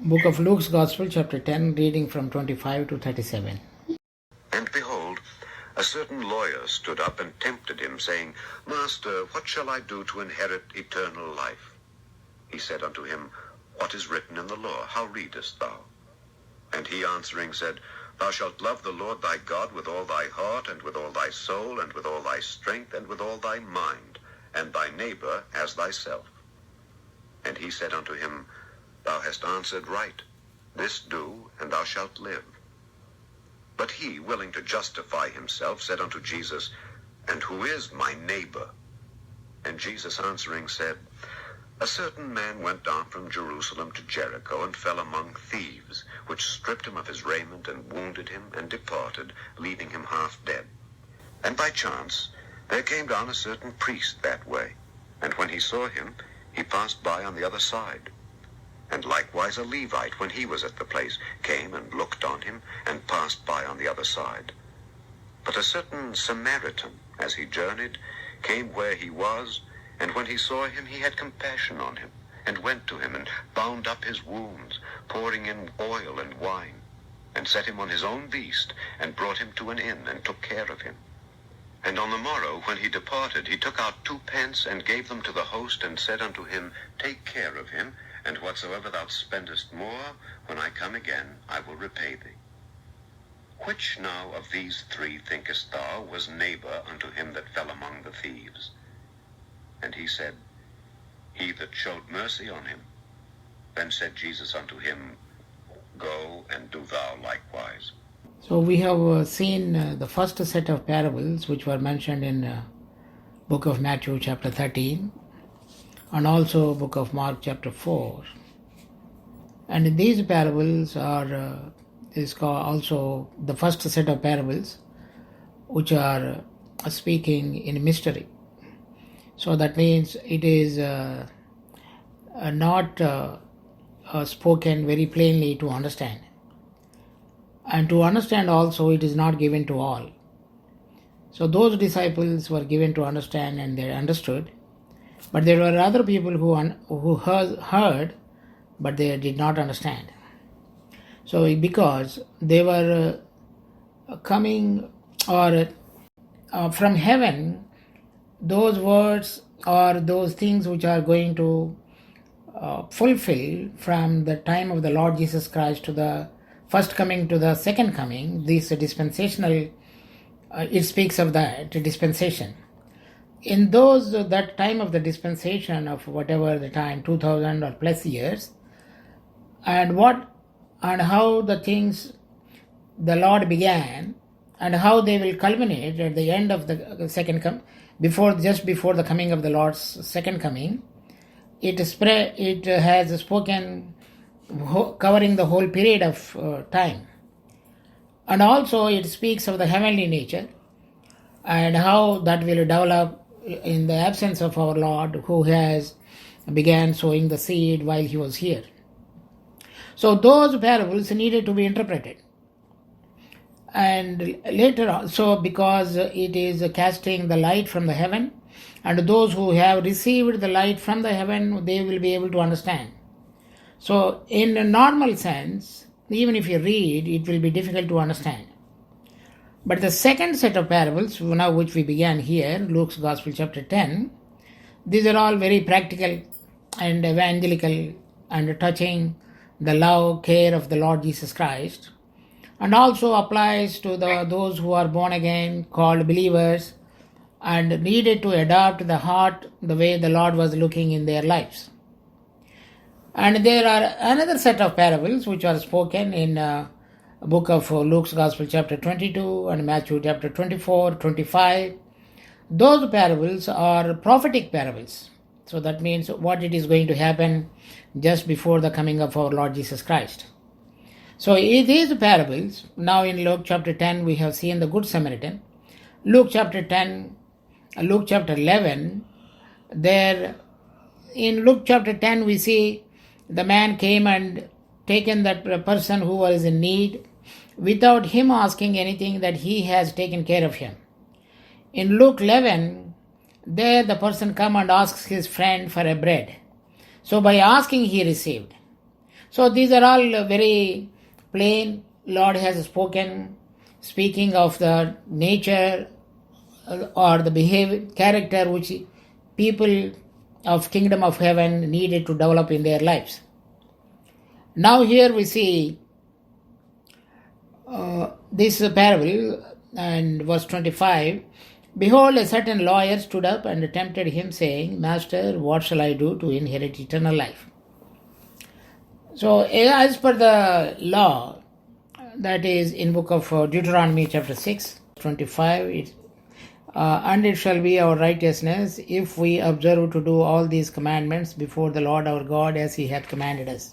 Book of Luke's Gospel, chapter 10, reading from 25 to 37. And behold, a certain lawyer stood up and tempted him, saying, Master, what shall I do to inherit eternal life? He said unto him, What is written in the law? How readest thou? And he answering said, Thou shalt love the Lord thy God with all thy heart, and with all thy soul, and with all thy strength, and with all thy mind, and thy neighbor as thyself. And he said unto him, Thou hast answered right. This do, and thou shalt live. But he, willing to justify himself, said unto Jesus, And who is my neighbor? And Jesus answering said, A certain man went down from Jerusalem to Jericho, and fell among thieves, which stripped him of his raiment, and wounded him, and departed, leaving him half dead. And by chance there came down a certain priest that way, and when he saw him, he passed by on the other side. And likewise a Levite, when he was at the place, came and looked on him, and passed by on the other side. But a certain Samaritan, as he journeyed, came where he was, and when he saw him, he had compassion on him, and went to him, and bound up his wounds, pouring in oil and wine, and set him on his own beast, and brought him to an inn, and took care of him. And on the morrow, when he departed, he took out 2 pence, and gave them to the host, and said unto him, Take care of him, and whatsoever thou spendest more, when I come again, I will repay thee. Which now of these 3 thinkest thou was neighbor unto him that fell among the thieves? And he said, He that showed mercy on him. Then said Jesus unto him, Go and do thou likewise. So we have seen the first set of parables which were mentioned in book of Matthew chapter 13 and also book of Mark chapter 4. And these parables is called also the first set of parables which are speaking in mystery. So that means it is not spoken very plainly to understand. And to understand also, it is not given to all. So those disciples were given to understand and they understood. But there were other people who heard, but they did not understand. So because they were coming or from heaven, those words or those things which are going to fulfill from the time of the Lord Jesus Christ to the first coming to the second coming, this dispensational, it speaks of that dispensation. In that time of the dispensation of whatever the time, 2000 or plus years, and how the things the Lord began, and how they will culminate at the end of the second coming, just before the coming of the Lord's second coming, it has spoken covering the whole period of time. And also it speaks of the heavenly nature and how that will develop in the absence of our Lord, who has began sowing the seed while he was here. So those parables needed to be interpreted. And later on, so because it is casting the light from the heaven, and those who have received the light from the heaven, they will be able to understand. So in a normal sense, even if you read, it will be difficult to understand. But the second set of parables, now which we began here, Luke's Gospel chapter 10, these are all very practical and evangelical and touching the love, care of the Lord Jesus Christ, and also applies to those who are born again, called believers, and needed to adopt the heart the way the Lord was looking in their lives. And there are another set of parables which are spoken in book of Luke's Gospel chapter 22 and Matthew chapter 24, 25. Those parables are prophetic parables. So that means what it is going to happen just before the coming of our Lord Jesus Christ. So these parables, now in Luke chapter 10 we have seen the Good Samaritan. Luke chapter 11, there in Luke chapter 10 we see the man came and taken that person who was in need without him asking anything, that he has taken care of him. In Luke 11, there the person come and asks his friend for a bread. So by asking he received. So these are all very plain. Lord has spoken, speaking of the nature or the behavior, character which people of kingdom of heaven needed to develop in their lives. Now here we see this parable and verse 25. Behold, a certain lawyer stood up and tempted him, saying, Master, what shall I do to inherit eternal life? So as per the law, that is in book of Deuteronomy chapter 6, 25, and it shall be our righteousness if we observe to do all these commandments before the Lord our God as he hath commanded us.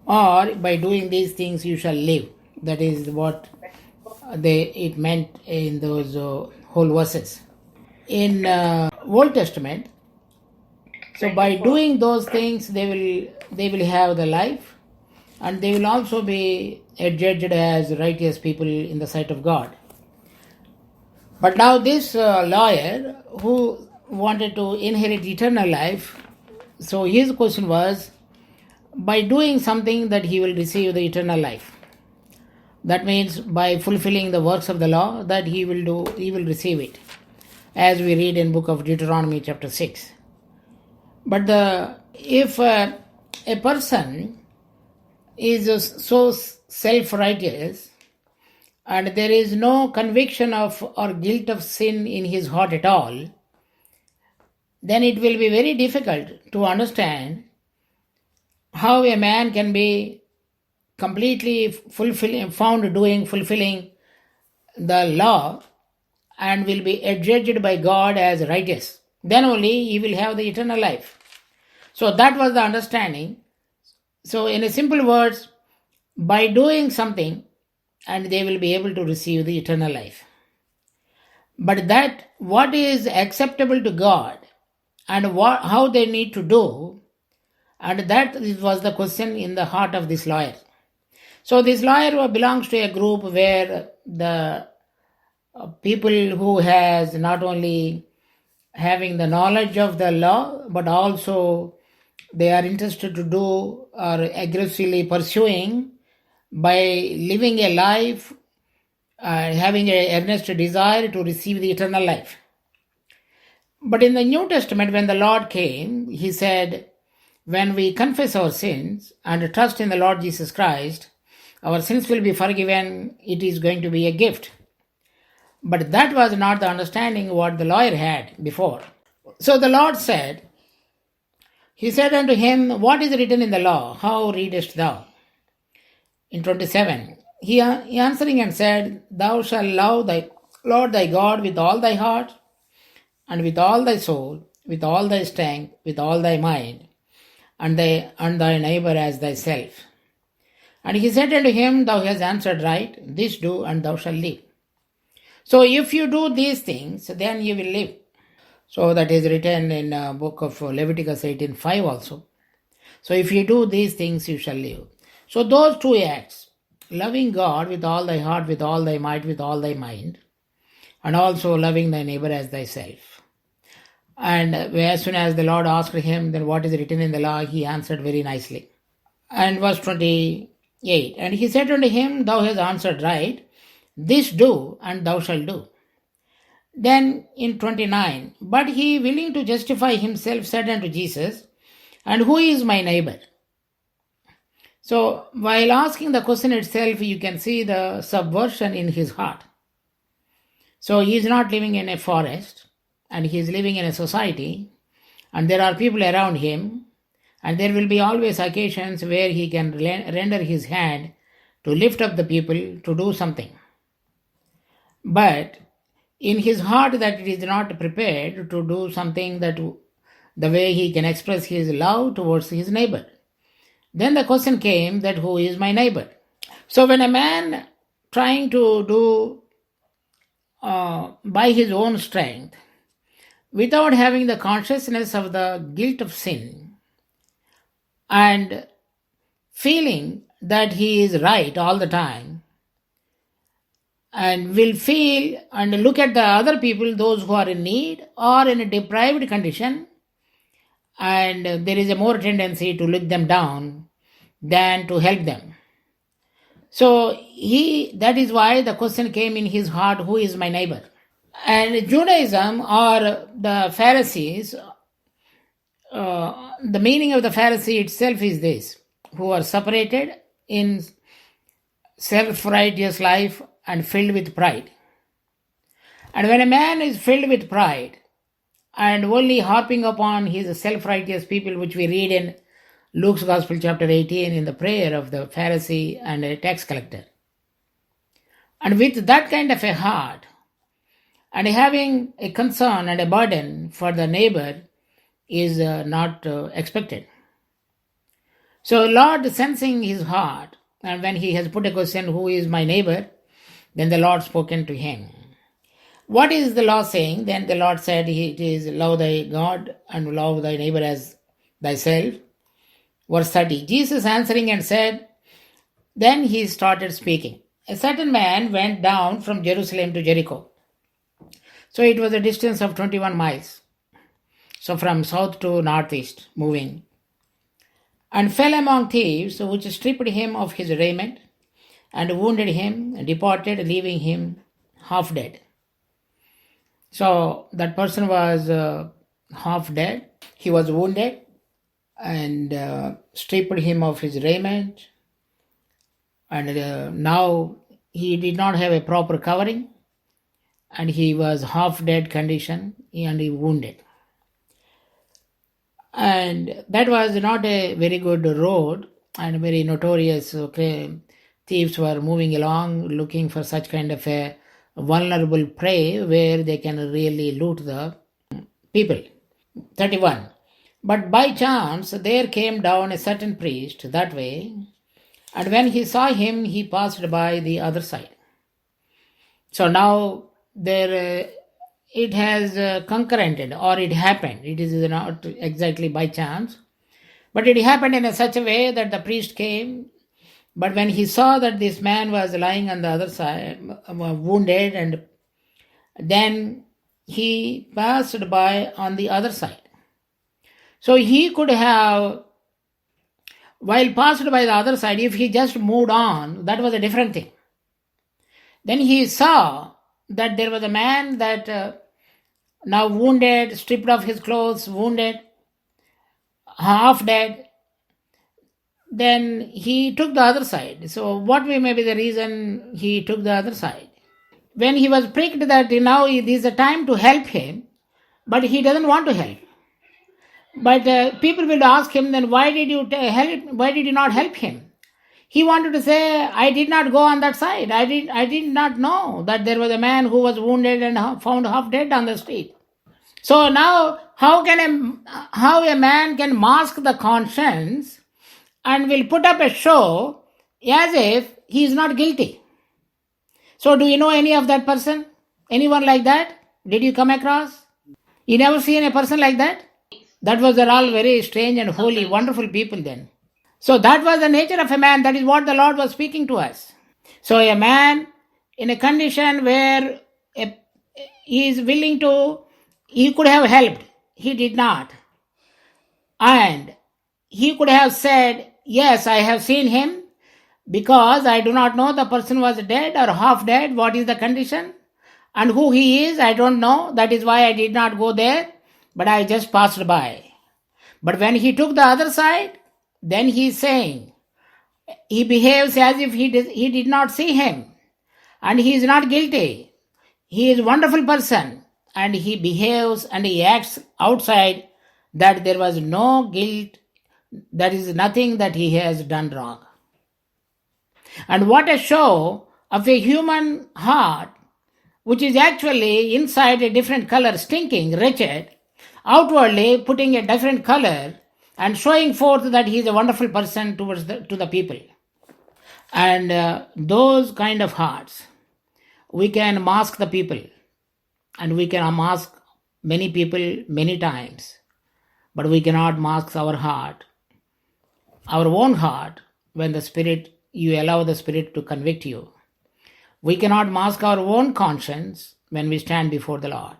Or by doing these things you shall live. That is what it meant in those whole verses. In Old Testament, so by doing those things they will have the life, and they will also be adjudged as righteous people in the sight of God. But now this lawyer who wanted to inherit eternal life, so his question was, by doing something that he will receive the eternal life. That means by fulfilling the works of the law that he will receive it, as we read in book of Deuteronomy chapter 6. But if a person is so self-righteous and there is no conviction of or guilt of sin in his heart at all, then it will be very difficult to understand how a man can be completely fulfilling the law and will be adjudged by God as righteous. Then only he will have the eternal life. So that was the understanding. So in a simple words, by doing something and they will be able to receive the eternal life. But that what is acceptable to God and how they need to do, and that was the question in the heart of this lawyer. So this lawyer belongs to a group where the people who has not only having the knowledge of the law, but also they are interested to do or aggressively pursuing by living a life, having an earnest desire to receive the eternal life. But in the New Testament, when the Lord came, he said, when we confess our sins and trust in the Lord Jesus Christ, our sins will be forgiven. It is going to be a gift. But that was not the understanding what the lawyer had before. So the Lord said, he said unto him, what is written in the law? How readest thou? In 27, he answering and said, thou shalt love thy Lord thy God with all thy heart, and with all thy soul, with all thy strength, with all thy mind, and thy neighbor as thyself. And he said unto him, thou hast answered right, this do, and thou shalt live. So if you do these things, then you will live. So that is written in book of Leviticus 18:5 also. So if you do these things, you shall live. So those two acts, loving God with all thy heart, with all thy might, with all thy mind, and also loving thy neighbor as thyself. And as soon as the Lord asked him, then what is written in the law, he answered very nicely. And verse 28, and he said unto him, thou hast answered right, this do, and thou shalt do. Then in 29, but he, willing to justify himself, said unto Jesus, and who is my neighbor? So while asking the question itself, you can see the subversion in his heart. So he is not living in a forest, and he is living in a society, and there are people around him, and there will be always occasions where he can render his hand to lift up the people to do something. But in his heart that it is not prepared to do something that the way he can express his love towards his neighbor. Then the question came that who is my neighbor? So when a man trying to do by his own strength, without having the consciousness of the guilt of sin and feeling that he is right all the time, and will feel and look at the other people, those who are in need or in a deprived condition, and there is a more tendency to look them down than to help them. So that is why the question came in his heart, who is my neighbor? And Judaism or the Pharisees, the meaning of the Pharisee itself is this: who are separated in self-righteous life and filled with pride. And when a man is filled with pride and only harping upon his self-righteous people, which we read in Luke's Gospel chapter 18 in the prayer of the Pharisee and a tax collector, and with that kind of a heart and having a concern and a burden for the neighbor is not expected. So Lord, sensing his heart, and when he has put a question, who is my neighbor, then the Lord spoken to him. What is the law saying? Then the Lord said, it is love thy God and love thy neighbor as thyself. Verse 30, Jesus answering and said, then he started speaking. A certain man went down from Jerusalem to Jericho. So it was a distance of 21 miles. So from south to northeast, moving. And fell among thieves, which stripped him of his raiment, and wounded him, and departed, leaving him half dead. So that person was half dead. He was wounded, and stripped him of his raiment, and now he did not have a proper covering, and he was half dead condition, and he wounded. And that was not a very good road, and very notorious. Thieves were moving along looking for such kind of a vulnerable prey where they can really loot the people. 31. But by chance there came down a certain priest that way, and when he saw him, he passed by the other side. So now there it has concurrented, or it happened. It is not exactly by chance, but it happened in such a way that the priest came, but when he saw that this man was lying on the other side, wounded, and then he passed by on the other side. So he could have, while passed by the other side, if he just moved on, that was a different thing. Then he saw that there was a man that now wounded, stripped of his clothes, wounded, half dead. Then he took the other side. So what may be the reason he took the other side? When he was pricked that now it is a time to help him, but he doesn't want to help. But people will ask him, then why did you help? Why did you not help him? He wanted to say, I did not go on that side. I did not know that there was a man who was wounded and found half dead on the street. So now, how a man can mask the conscience and will put up a show as if he is not guilty? So do you know any of that person? Anyone like that? Did you come across? You never seen a person like that? That was all very strange and holy, wonderful people then. So that was the nature of a man. That is what the Lord was speaking to us. So a man in a condition where he is willing to, he could have helped. He did not. And he could have said, yes, I have seen him, because I do not know the person was dead or half dead, what is the condition, and who he is, I don't know. That is why I did not go there, but I just passed by. But when he took the other side, then he is saying, he behaves as if he did not see him, and he is not guilty. He is a wonderful person, and he behaves and he acts outside that there was no guilt, there is nothing that he has done wrong. And what a show of a human heart, which is actually inside a different color, stinking, wretched, outwardly putting a different color and showing forth that he is a wonderful person to the people. And those kind of hearts, we can mask the people, and we can mask many people many times, but we cannot mask our heart, our own heart, when you allow the Spirit to convict you. We cannot mask our own conscience when we stand before the Lord.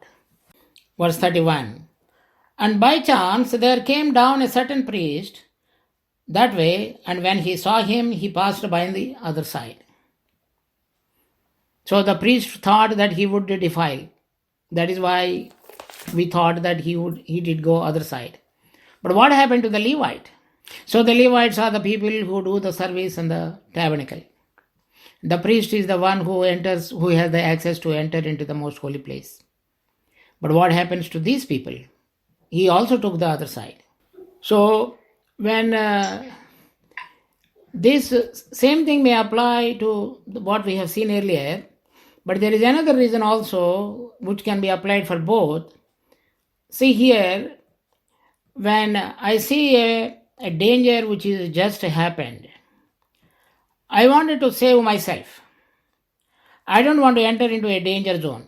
Verse 31. And by chance there came down a certain priest that way, and when he saw him, he passed by on the other side. So the priest thought that he would defile. That is why we thought that he did go other side. But what happened to the Levite? So the Levites are the people who do the service in the tabernacle. The priest is the one who enters, who has the access to enter into the most holy place. But what happens to these people? He also took the other side. So when this same thing may apply to what we have seen earlier, but there is another reason also which can be applied for both. See here, when I see a danger which is just happened, I wanted to save myself. I don't want to enter into a danger zone.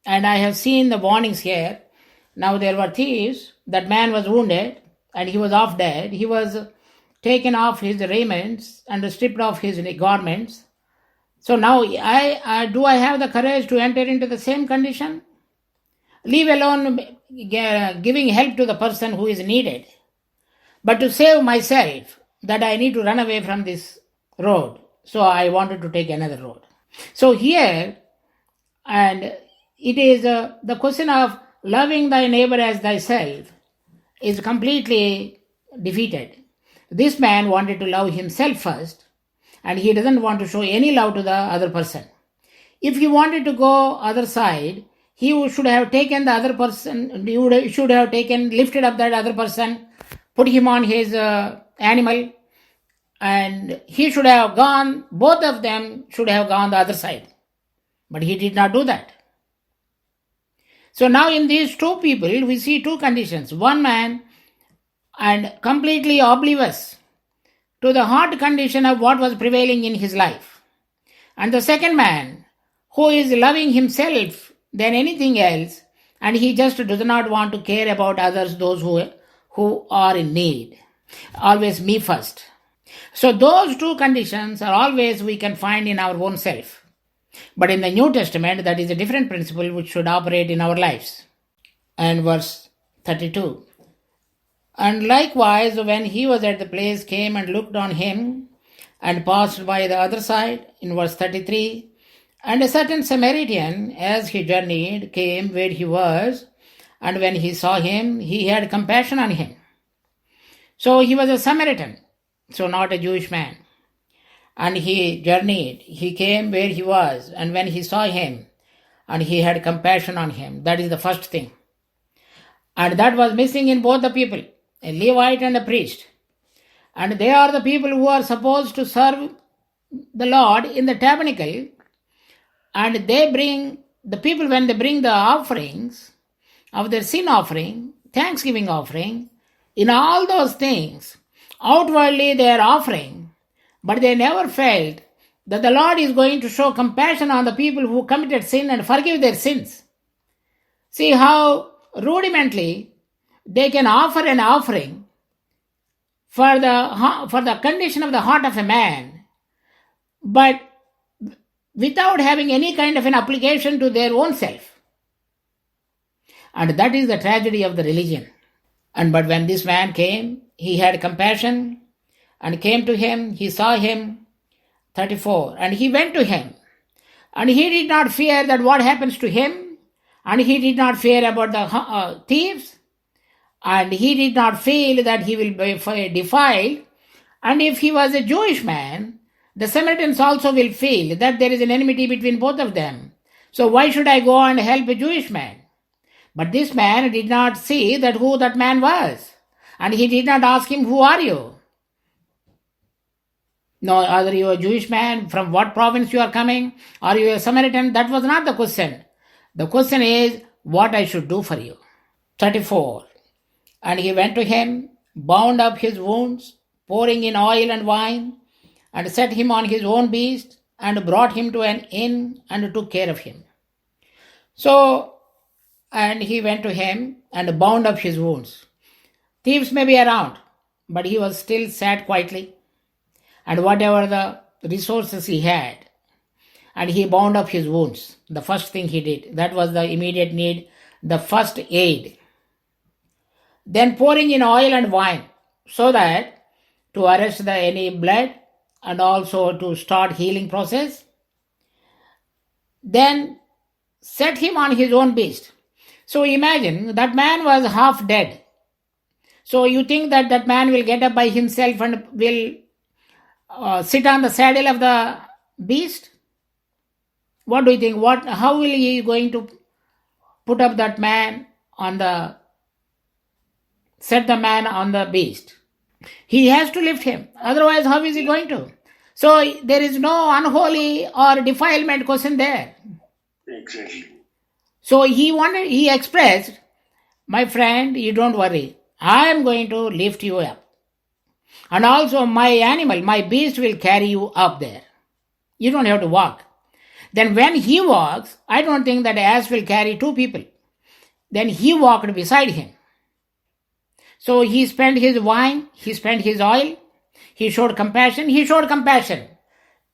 And I have seen the warnings here. Now there were thieves. That man was wounded and he was off dead. He was taken off his raiments and stripped off his garments. So now do I have the courage to enter into the same condition? Leave alone giving help to the person who is needed. But to save myself, that I need to run away from this road. So I wanted to take another road. So here, and it is the question of loving thy neighbor as thyself is completely defeated. This man wanted to love himself first, and he doesn't want to show any love to the other person. If he wanted to go other side, he should have taken the other person, should have lifted up that other person, put him on his animal, and he should have gone, both of them should have gone the other side. But he did not do that. So now in these two people, we see two conditions. One man and completely oblivious to the hard condition of what was prevailing in his life. And the second man who is loving himself than anything else, and he just does not want to care about others, those who are in need. Always me first. So those two conditions are always we can find in our own self. But in the New Testament, that is a different principle which should operate in our lives. And verse 32. And likewise, when he was at the place, came and looked on him, and passed by the other side, in verse 33. And a certain Samaritan, as he journeyed, came where he was, and when he saw him, he had compassion on him. So he was a Samaritan, so not a Jewish man. And he journeyed, he came where he was, and when he saw him, and he had compassion on him. That is the first thing. And that was missing in both the people, a Levite and a priest. And they are the people who are supposed to serve the Lord in the tabernacle. And they bring, the people when they bring the offerings of their sin offering, thanksgiving offering, in all those things, outwardly they are offering, but they never felt that the Lord is going to show compassion on the people who committed sin and forgive their sins. See how rudimentally they can offer an offering for the condition of the heart of a man, but without having any kind of an application to their own self. And that is the tragedy of the religion. But when this man came, he had compassion and came to him, he saw him, 34, and he went to him. And he did not fear that what happens to him, and he did not fear about the thieves, and he did not feel that he will be defiled. And if he was a Jewish man, the Samaritans also will feel that there is an enmity between both of them. So why should I go and help a Jewish man? But this man did not see that who that man was. And he did not ask him, who are you? No, are you a Jewish man? From what province you are coming? Are you a Samaritan? That was not the question. The question is, what I should do for you. 34. And he went to him, bound up his wounds, pouring in oil and wine, and set him on his own beast, and brought him to an inn, and took care of him. So, and he went to him, and bound up his wounds. Thieves may be around, but he was still sat quietly, and whatever the resources he had, and he bound up his wounds. The first thing he did, that was the immediate need, the first aid. Then pouring in oil and wine, so that to arrest any blood and also to start healing process. Then set him on his own beast. So imagine that man was half dead. So you think that that man will get up by himself and will sit on the saddle of the beast? What do you think? How will he going to put up that man on the set the man on the beast? He has to lift him. Otherwise, how is he going to? So there is no unholy or defilement question there. Exactly. So he expressed, my friend, you don't worry. I am going to lift you up. And also my animal, my beast will carry you up there. You don't have to walk. Then when he walks, I don't think that ass will carry two people. Then he walked beside him. So he spent his wine, he spent his oil, he showed compassion.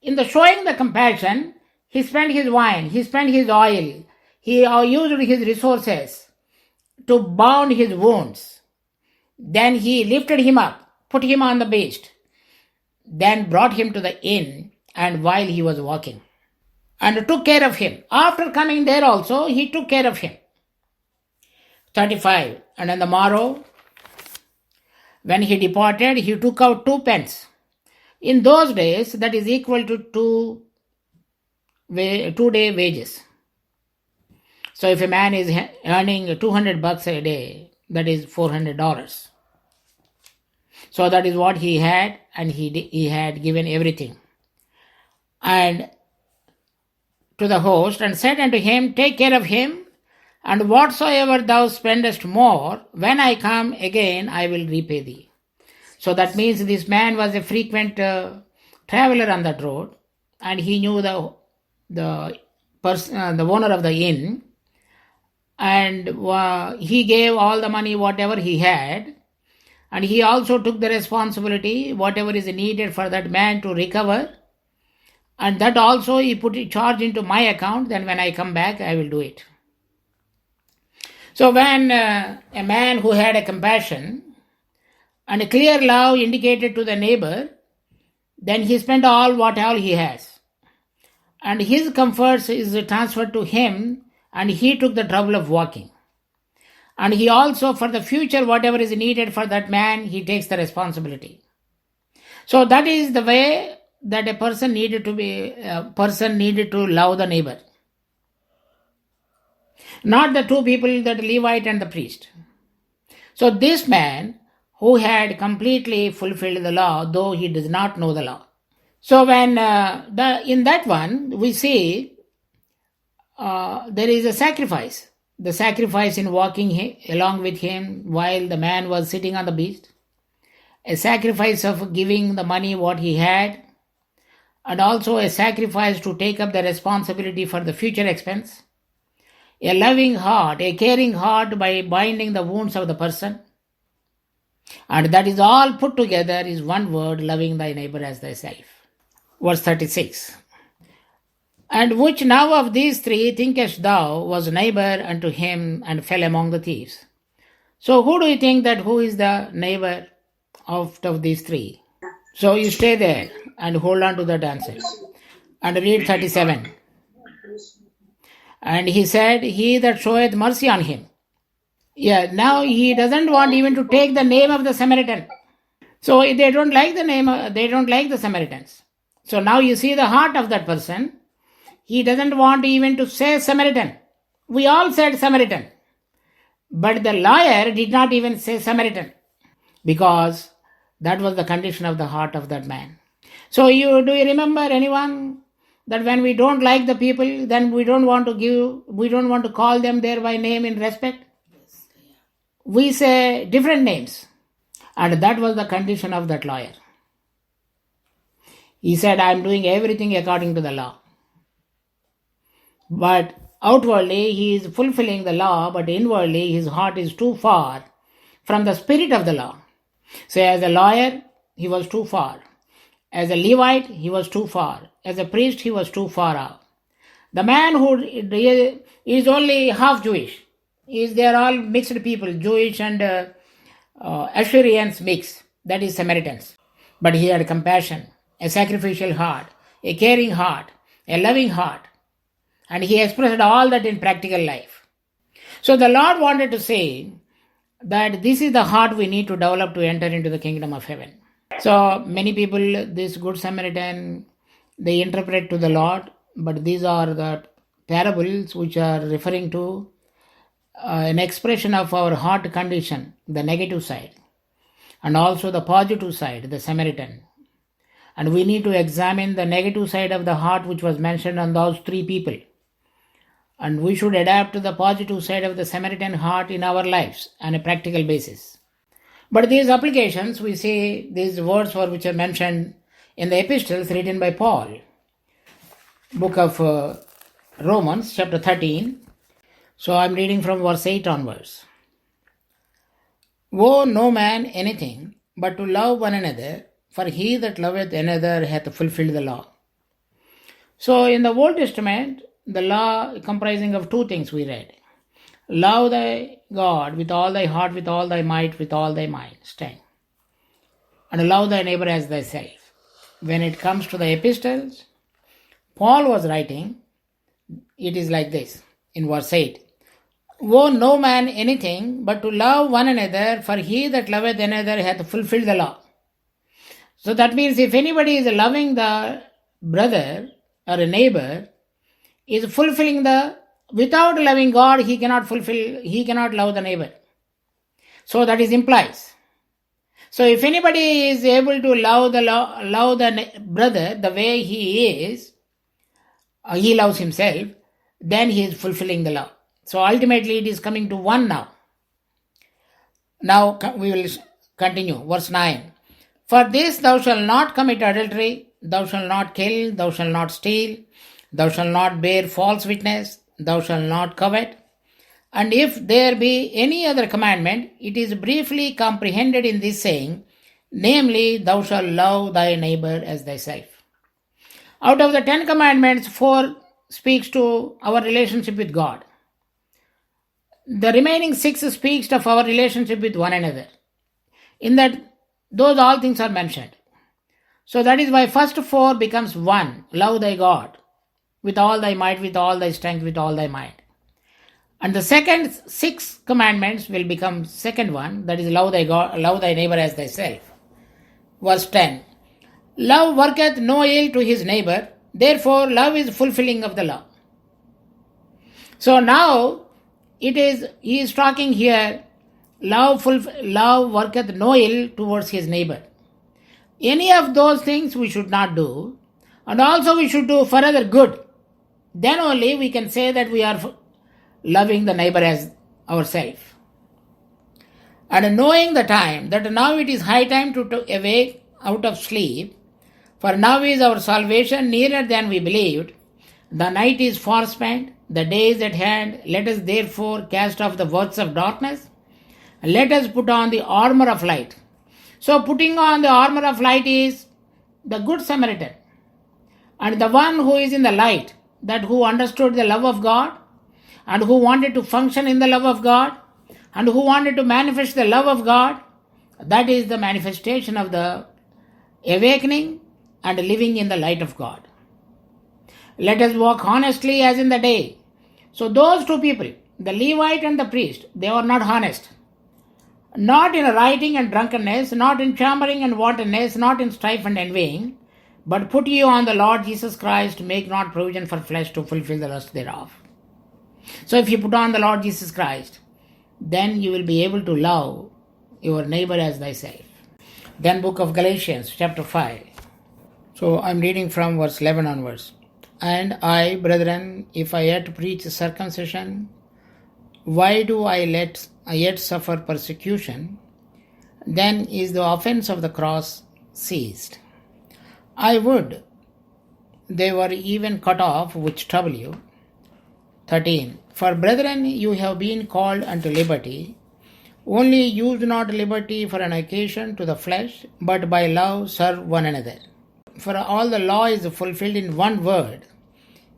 In the showing the compassion, he spent his wine, he spent his oil, he used his resources to bound his wounds. Then he lifted him up, put him on the beast, then brought him to the inn, and while he was walking, and took care of him. After coming there also, he took care of him. 35. And on the morrow, when he departed, he took out 2 pence. In those days, that is equal to 2-day wages. So if a man is earning $200 a day, that is $400. So that is what he had, and he had given everything. And to the host, and said unto him, take care of him, and whatsoever thou spendest more, when I come again, I will repay thee. So that means this man was a frequent traveler on that road, and he knew the owner of the inn, and he gave all the money, whatever he had, and he also took the responsibility, whatever is needed for that man to recover, and that also he put it charge into my account. Then when I come back, I will do it. So when a man who had a compassion and a clear love indicated to the neighbor, then he spent all he has, and his comforts is transferred to him, and he took the trouble of walking. And he also, for the future, whatever is needed for that man, he takes the responsibility. So that is the way that a person needed to love the neighbor. Not the 2 people, that Levite and the priest. So this man who had completely fulfilled the law, though he does not know the law. So when in that one we see there is a sacrifice. The sacrifice in walking along with him while the man was sitting on the beast. A sacrifice of giving the money what he had, and also a sacrifice to take up the responsibility for the future expense. A loving heart, a caring heart by binding the wounds of the person. And that is all put together is one word, loving thy neighbor as thyself. Verse 36. And which now of these 3 thinkest thou was neighbor unto him and fell among the thieves? So who do you think that who is the neighbor out of these 3? So you stay there and hold on to that answer. And read 37. And he said, he that showeth mercy on him. Yeah, now he doesn't want even to take the name of the Samaritan. So they don't like the name, they don't like the Samaritans. So now you see the heart of that person. He doesn't want even to say Samaritan. We all said Samaritan. But the lawyer did not even say Samaritan, because that was the condition of the heart of that man. So do you remember anyone that when we don't like the people, then we don't want to call them there by name in respect? We say different names. And that was the condition of that lawyer. He said, I am doing everything according to the law. But outwardly he is fulfilling the law, but inwardly his heart is too far from the spirit of the law. So as a lawyer, he was too far. As a Levite, he was too far. As a priest, he was too far out. The man who is only half Jewish, they are all mixed people, Jewish and Assyrians mix, that is Samaritans. But he had compassion, a sacrificial heart, a caring heart, a loving heart, and he expressed all that in practical life. So the Lord wanted to say that this is the heart we need to develop to enter into the kingdom of heaven. So many people, this Good Samaritan, they interpret to the Lord, but these are the parables which are referring to an expression of our heart condition, the negative side, and also the positive side, the Samaritan. And we need to examine the negative side of the heart which was mentioned on those three people. And we should adapt to the positive side of the Samaritan heart in our lives on a practical basis. But these applications, we see these words which are mentioned in the epistles written by Paul, book of Romans, chapter 13. So I'm reading from verse 8 onwards. Owe no man anything but to love one another, for he that loveth another hath fulfilled the law. So in the Old Testament, the law comprising of two things we read. Love thy God with all thy heart, with all thy might, with all thy mind, strength. And love thy neighbor as thyself. When it comes to the epistles, Paul was writing, it is like this, in verse 8. Owe no man anything but to love one another, for he that loveth another hath fulfilled the law. So that means if anybody is loving the brother or a neighbor, is fulfilling without loving God, he cannot love the neighbor. So that is implies. So if anybody is able to love the brother the way he is, he loves himself, then he is fulfilling the law. So ultimately it is coming to one now. Now we will continue. Verse 9. For this thou shalt not commit adultery, thou shalt not kill, thou shalt not steal, thou shalt not bear false witness, thou shalt not covet. And if there be any other commandment, it is briefly comprehended in this saying, namely, thou shalt love thy neighbor as thyself. Out of the 10 commandments, 4 speaks to our relationship with God. The remaining 6 speaks of our relationship with one another. In that, those all things are mentioned. So that is why first 4 becomes one. Love thy God with all thy might, with all thy strength, with all thy mind. And the second 6 commandments will become second one, that is love thy God, love thy neighbor as thyself. Verse 10. Love worketh no ill to his neighbor, therefore love is fulfilling of the law. So now he is talking here, love worketh no ill towards his neighbor. Any of those things we should not do, and also we should do further good. Then only we can say that we are loving the neighbor as ourselves. And knowing the time, that now it is high time to awake out of sleep, for now is our salvation nearer than we believed. The night is far spent, the day is at hand. Let us therefore cast off the works of darkness, and let us put on the armor of light. So putting on the armor of light is the Good Samaritan, and the one who is in the light, that who understood the love of God, and who wanted to function in the love of God, and who wanted to manifest the love of God. That is the manifestation of the awakening and living in the light of God. Let us walk honestly as in the day. So those two people, the Levite and the priest, they were not honest. Not in rioting and drunkenness, not in chambering and wantonness, not in strife and envying, but put ye on the Lord Jesus Christ, make not provision for flesh to fulfill the lust thereof. So if you put on the Lord Jesus Christ, then you will be able to love your neighbor as thyself. Then book of Galatians, chapter 5. So I'm reading from verse 11 onwards. And I, brethren, if I yet preach circumcision, why do I yet suffer persecution? Then is the offense of the cross ceased. I would they were even cut off which trouble you. 13. For brethren, you have been called unto liberty. Only use not liberty for an occasion to the flesh, but by love serve one another. For all the law is fulfilled in one word,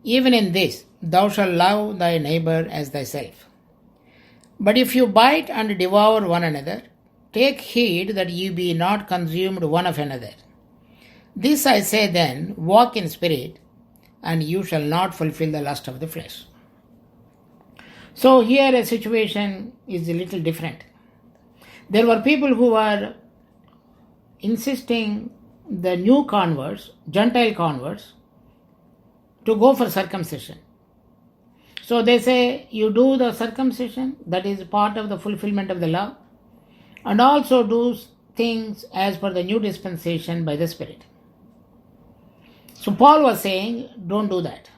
even in this, thou shalt love thy neighbor as thyself. But if you bite and devour one another, take heed that ye be not consumed one of another. This I say then, walk in spirit, and you shall not fulfill the lust of the flesh. So here a situation is a little different. There were people who were insisting the new converts, Gentile converts, to go for circumcision. So they say you do the circumcision, that is part of the fulfillment of the law, and also do things as per the new dispensation by the Spirit. So Paul was saying, don't do that.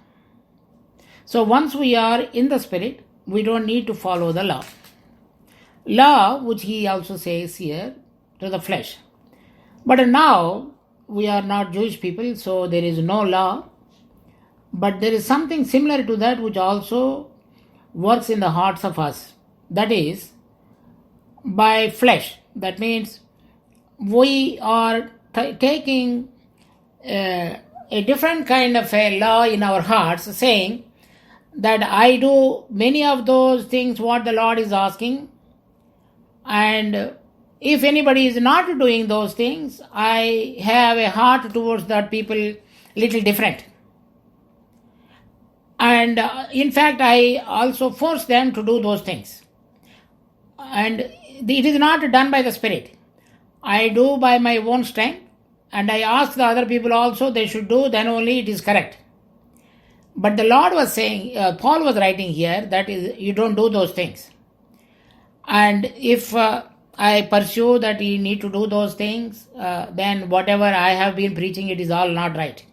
So once we are in the Spirit, we don't need to follow the law. Law, which he also says here, to the flesh. But now, we are not Jewish people, so there is no law. But there is something similar to that which also works in the hearts of us. That is, by flesh. That means we are taking a different kind of a law in our hearts, saying that I do many of those things what the Lord is asking, and if anybody is not doing those things, I have a heart towards that people little different. And in fact, I also force them to do those things. And it is not done by the Spirit. I do by my own strength, and I ask the other people also they should do, then only it is correct. But the Lord was saying, Paul was writing here, that is, you don't do those things. And if I pursue that you need to do those things, then whatever I have been preaching, it is all not right.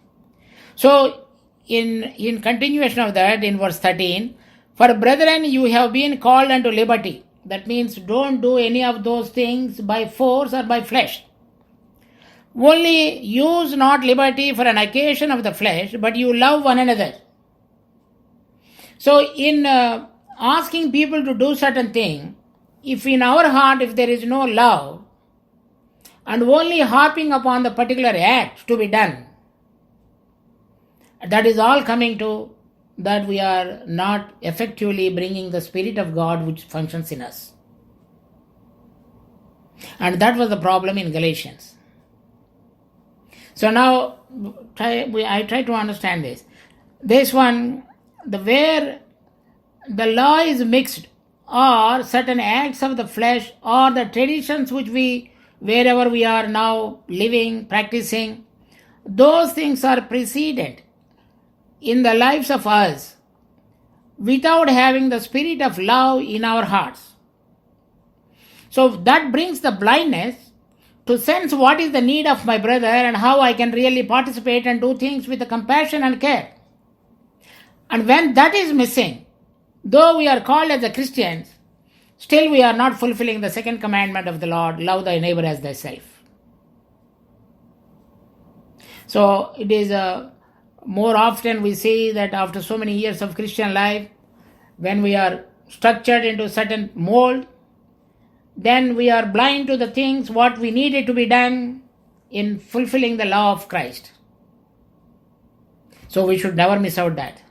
So, in continuation of that, in verse 13, for brethren, you have been called unto liberty. That means don't do any of those things by force or by flesh. Only use not liberty for an occasion of the flesh, but you love one another. So in asking people to do certain thing, if in our heart, if there is no love, and only harping upon the particular act to be done, that is all coming to that we are not effectively bringing the Spirit of God which functions in us. And that was the problem in Galatians. So now I try to understand this. This one, where the law is mixed, or certain acts of the flesh, or the traditions which wherever we are now living, practicing, those things are precedent in the lives of us without having the spirit of love in our hearts. So that brings the blindness to sense what is the need of my brother and how I can really participate and do things with the compassion and care. And when that is missing, though we are called as the Christians, still we are not fulfilling the second commandment of the Lord, love thy neighbor as thyself. So it is more often we see that after so many years of Christian life, when we are structured into certain mold, then we are blind to the things what we needed to be done in fulfilling the law of Christ. So we should never miss out that.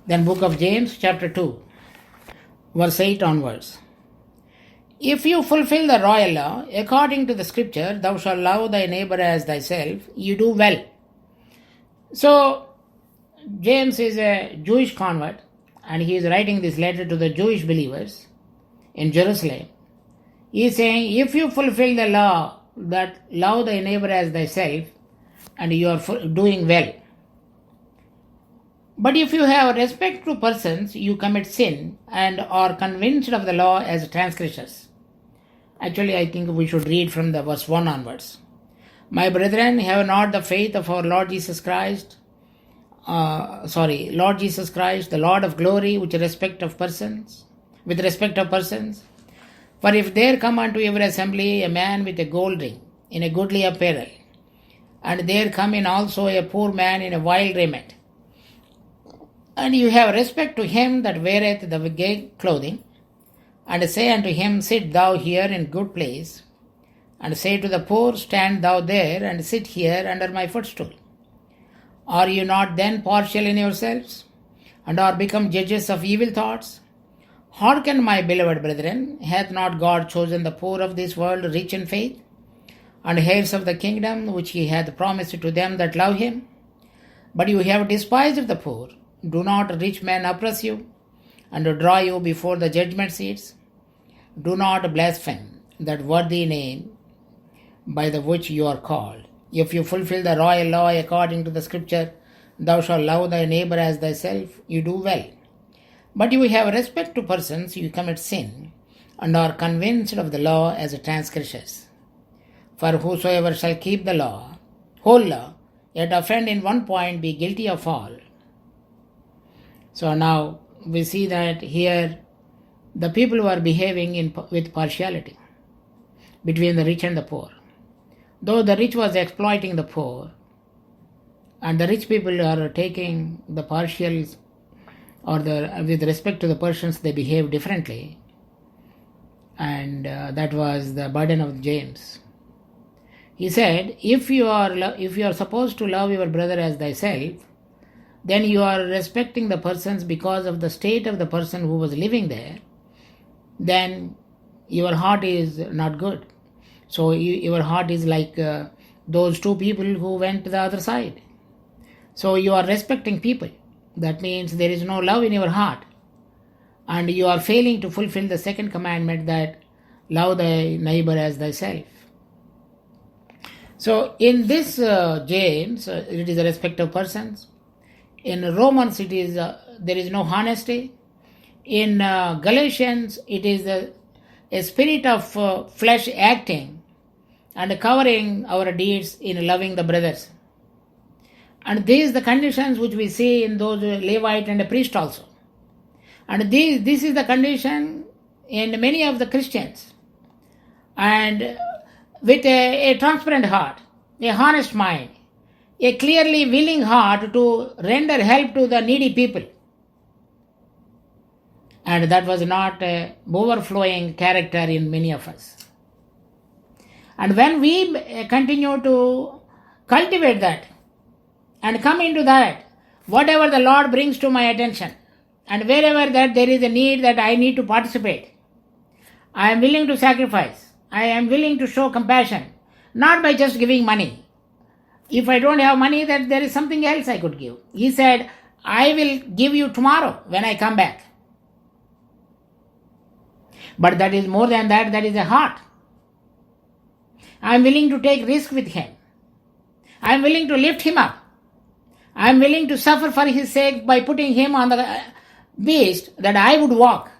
Then book of James chapter 2, verse 8 onwards. If you fulfill the royal law, according to the scripture, thou shalt love thy neighbor as thyself, you do well. So James is a Jewish convert, and he is writing this letter to the Jewish believers in Jerusalem. He is saying, if you fulfill the law that love thy neighbor as thyself, and you are doing well. But if you have respect to persons, you commit sin and are convinced of the law as transgressors. Actually, I think we should read from the verse 1 onwards. My brethren, have not the faith of our Lord Jesus Christ, Lord Jesus Christ, the Lord of glory, with respect of persons. For if there come unto every assembly a man with a gold ring, in a goodly apparel, and there come in also a poor man in a vile raiment, and you have respect to him that weareth the gay clothing, and say unto him, sit thou here in good place, and say to the poor, stand thou there, and sit here under my footstool. Are you not then partial in yourselves, and are become judges of evil thoughts? Hearken, my beloved brethren, hath not God chosen the poor of this world rich in faith, and heirs of the kingdom which he hath promised to them that love him. But you have despised the poor. Do not rich men oppress you, and draw you before the judgment seats? Do not blaspheme that worthy name by the which you are called. If you fulfill the royal law according to the scripture, thou shalt love thy neighbor as thyself, you do well. But you have respect to persons, you commit sin, and are convinced of the law as transgressors. For whosoever shall keep the law, whole law, yet offend in one point, be guilty of all. So now we see that here the people were behaving with partiality between the rich and the poor. Though the rich was exploiting the poor, and the rich people are taking the partials, or with respect to the persons they behave differently, and that was the burden of James. He said, if you are supposed to love your brother as thyself, then you are respecting the persons because of the state of the person who was living there, then your heart is not good. So your heart is like those two people who went to the other side. So you are respecting people. That means there is no love in your heart. And you are failing to fulfill the second commandment, that love thy neighbor as thyself. So in this James, it is a respect of persons. In Romans, it is there is no honesty. In Galatians, it is a spirit of flesh acting and covering our deeds in loving the brothers. And these are the conditions which we see in those Levite and the priest also. And this is the condition in many of the Christians. And with a transparent heart, a honest mind, a clearly willing heart to render help to the needy people. And that was not an overflowing character in many of us. And when we continue to cultivate that and come into that, whatever the Lord brings to my attention, and wherever that there is a need that I need to participate, I am willing to sacrifice. I am willing to show compassion, not by just giving money. If I don't have money, that there is something else I could give. He said, I will give you tomorrow when I come back. But that is more than that, that is a heart. I am willing to take risk with him. I am willing to lift him up. I am willing to suffer for his sake by putting him on the beast that I would walk.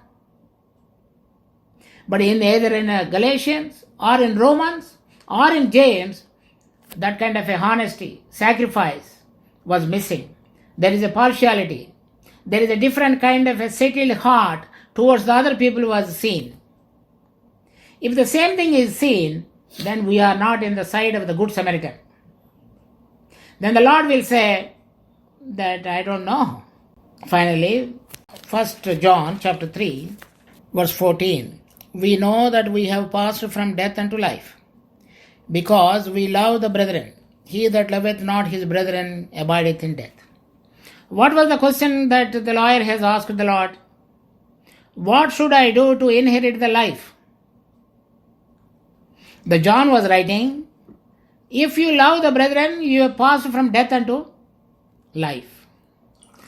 But either in Galatians or in Romans or in James, that kind of a honesty, sacrifice was missing. There is a partiality. There is a different kind of a settled heart towards the other people was seen. If the same thing is seen, then we are not in the side of the Good Samaritan. Then the Lord will say that I don't know. Finally, 1 John chapter 3, verse 14. We know that we have passed from death unto life, because we love the brethren. He that loveth not his brethren abideth in death. What was the question that the lawyer has asked the Lord? What should I do to inherit the life? The John was writing, if you love the brethren, you have passed from death unto life.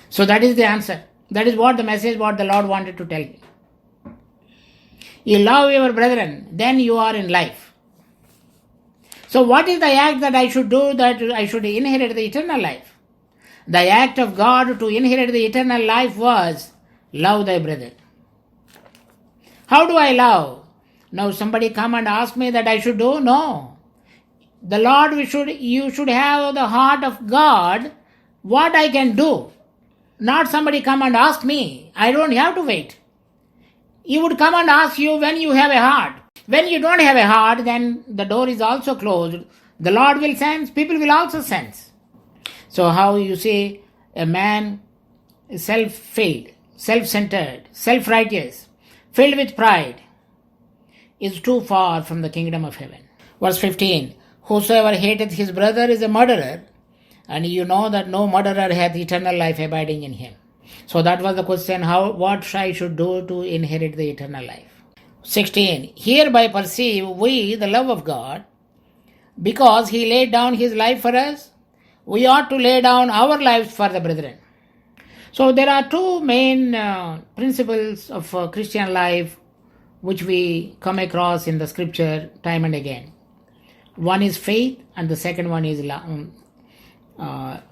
So that is the answer. That is what the message, what the Lord wanted to tell me. You love your brethren, then you are in life. So what is the act that I should do that I should inherit the eternal life? The act of God to inherit the eternal life was love thy brethren. How do I love? Now somebody come and ask me that I should do? No. The Lord, you should have the heart of God, what I can do. Not somebody come and ask me. I don't have to wait. He would come and ask you when you have a heart. When you don't have a heart, then the door is also closed. The Lord will sense, people will also sense. So how you see a man is self-filled, self-centered, self-righteous, filled with pride, is too far from the kingdom of heaven. Verse 15. Whosoever hateth his brother is a murderer, and you know that no murderer hath eternal life abiding in him. So that was the question, what I should do to inherit the eternal life. 16. Hereby perceive we the love of God, because he laid down his life for us, we ought to lay down our lives for the brethren. So there are two main principles of Christian life which we come across in the scripture time and again. One is faith and the second one is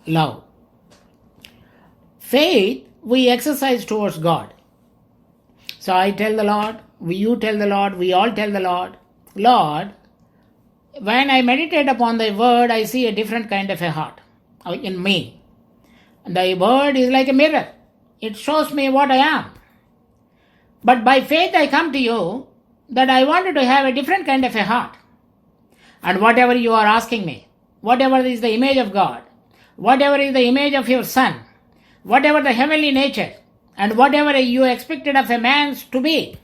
love. Faith we exercise towards God. So I tell the Lord, you tell the Lord, we all tell the Lord, Lord, when I meditate upon thy word, I see a different kind of a heart in me. And thy word is like a mirror. It shows me what I am. But by faith I come to you that I wanted to have a different kind of a heart. And whatever you are asking me, whatever is the image of God, whatever is the image of your Son, whatever the heavenly nature, and whatever you expected of a man to be,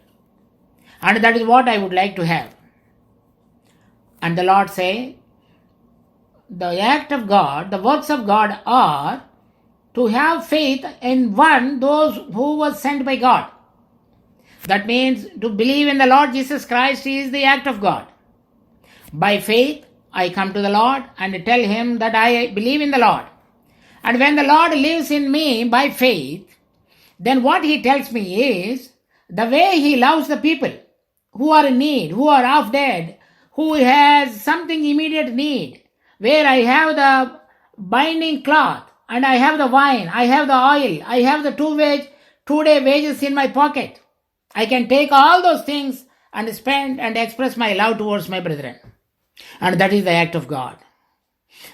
and that is what I would like to have. And the Lord say, the act of God, the works of God are to have faith in one, those who was sent by God. That means to believe in the Lord Jesus Christ is the act of God. By faith, I come to the Lord and tell him that I believe in the Lord. And when the Lord lives in me by faith, then what he tells me is the way he loves the people who are in need, who are half dead, who has something immediate need, where I have the binding cloth and I have the wine, I have the oil, I have the 2-day wages in my pocket. I can take all those things and spend and express my love towards my brethren. And that is the act of God.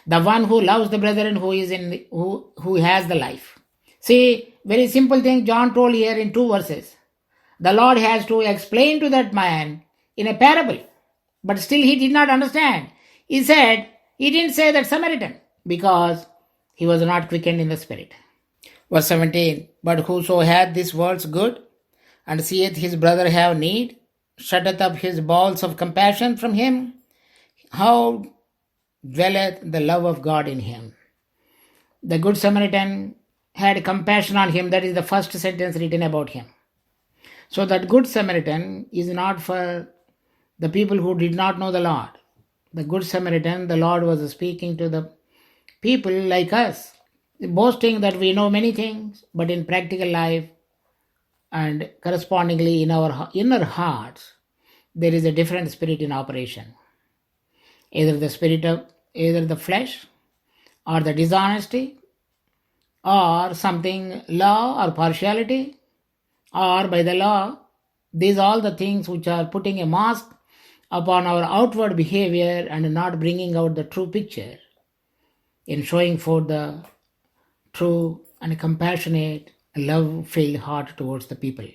The one who loves the brethren who has the life. See, very simple thing John told here in 2 verses. The Lord has to explain to that man in a parable. But still he did not understand. He didn't say that Samaritan because he was not quickened in the spirit. Verse 17, but whoso hath these words good, and seeth his brother have need, shutteth up his bowels of compassion from him, how dwelleth the love of God in him. The good Samaritan had compassion on him. That is the first sentence written about him. So that good Samaritan is not for the people who did not know the Lord. The good Samaritan, the Lord was speaking to the people like us, boasting that we know many things, but in practical life and correspondingly in our inner hearts, there is a different spirit in operation. Either the flesh, or the dishonesty, or something law or partiality, or by the law. These are all the things which are putting a mask upon our outward behavior and not bringing out the true picture in showing forth the true and compassionate, love-filled heart towards the people.